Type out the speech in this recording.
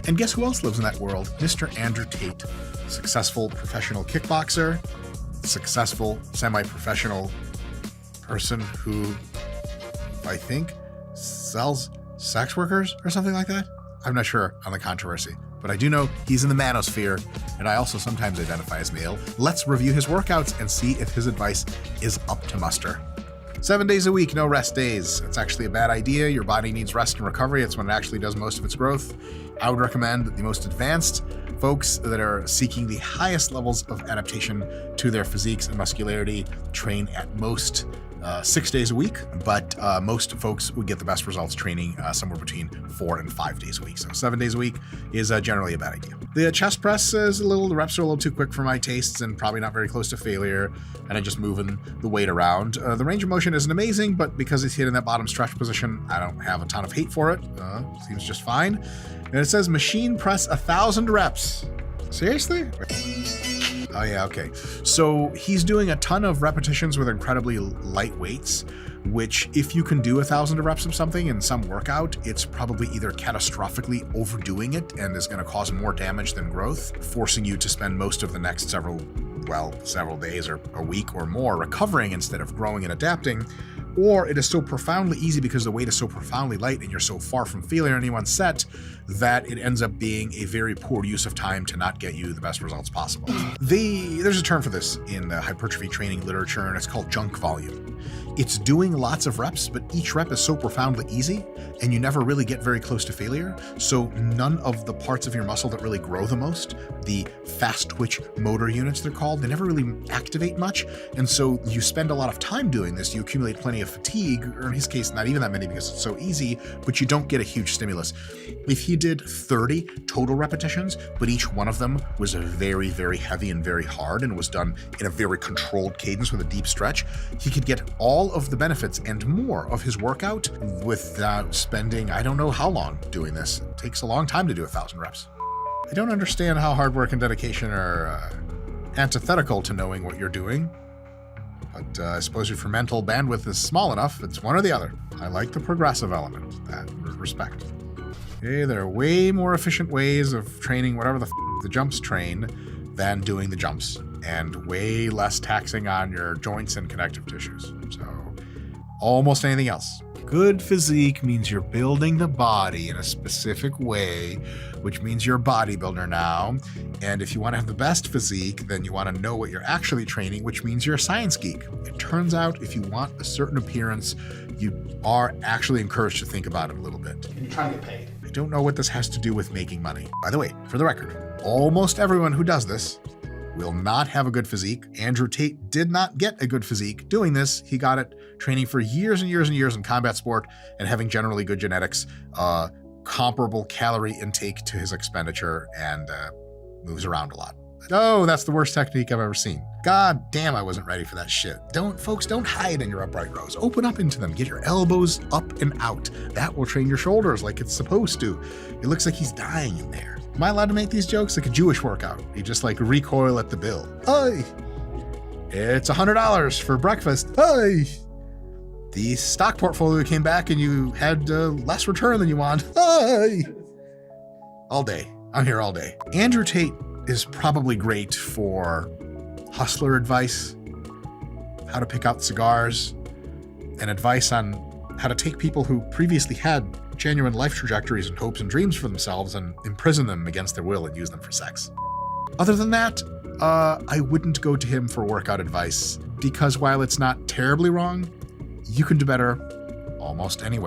And guess who else lives in that world? Mr. Andrew Tate, successful professional kickboxer, successful semi-professional person who I think sells sex workers or something like that. I'm not sure on the controversy, but I do know he's in the manosphere, and I also sometimes identify as male. Let's review his workouts and see if his advice is up to muster. 7 days a week, no rest days. It's actually a bad idea. Your body needs rest and recovery. It's when it actually does most of its growth. I would recommend the most advanced folks that are seeking the highest levels of adaptation to their physiques and muscularity train at most 6 days a week, but most folks would get the best results training somewhere between 4 and 5 days a week. So 7 days a week is generally a bad idea. The chest press is the reps are a little too quick for my tastes and probably not very close to failure, and I'm just moving the weight around. The range of motion isn't amazing, but because it's hitting that bottom stretch position, I don't have a ton of hate for it. Seems just fine. And it says machine press 1,000 reps. Seriously? Oh yeah, okay. So he's doing a ton of repetitions with incredibly light weights, which if you can do 1,000 reps of something in some workout, it's probably either catastrophically overdoing it and is going to cause more damage than growth, forcing you to spend most of the next several days or a week or more recovering instead of growing and adapting. Or it is so profoundly easy because the weight is so profoundly light and you're so far from failure in any one set that it ends up being a very poor use of time to not get you the best results possible. There's a term for this in the hypertrophy training literature, and it's called junk volume. It's doing lots of reps, but each rep is so profoundly easy and you never really get very close to failure. So none of the parts of your muscle that really grow the most, the fast twitch motor units they're called, they never really activate much. And so you spend a lot of time doing this, you accumulate plenty of fatigue, or in his case, not even that many because it's so easy, but you don't get a huge stimulus. If he did 30 total repetitions, but each one of them was very, very heavy and very hard and was done in a very controlled cadence with a deep stretch, he could get all of the benefits and more of his workout without spending, I don't know how long doing this. It takes a long time to do 1,000 reps. I don't understand how hard work and dedication are antithetical to knowing what you're doing. But I suppose if your mental bandwidth is small enough, it's one or the other. I like the progressive element, that respect. Okay, there are way more efficient ways of training whatever the jumps train than doing the jumps, and way less taxing on your joints and connective tissues. So almost anything else. Good physique means you're building the body in a specific way, which means you're a bodybuilder now. And if you want to have the best physique, then you want to know what you're actually training, which means you're a science geek. It turns out if you want a certain appearance, you are actually encouraged to think about it a little bit. And you're trying to get paid. I don't know what this has to do with making money. By the way, for the record, almost everyone who does this will not have a good physique. Andrew Tate did not get a good physique doing this. He got it training for years and years and years in combat sport and having generally good genetics, comparable calorie intake to his expenditure, and moves around a lot. Oh, that's the worst technique I've ever seen. God damn, I wasn't ready for that shit. Don't hide in your upright rows. Open up into them. Get your elbows up and out. That will train your shoulders like it's supposed to. It looks like he's dying in there. Am I allowed to make these jokes? Like a Jewish workout. You just recoil at the bill. Hey, it's $100 for breakfast. Hey, the stock portfolio came back and you had less return than you want. Hey, all day. I'm here all day. Andrew Tate is probably great for hustler advice, how to pick out cigars, and advice on how to take people who previously had genuine life trajectories and hopes and dreams for themselves and imprison them against their will and use them for sex. Other than that, I wouldn't go to him for workout advice because while it's not terribly wrong, you can do better almost anywhere.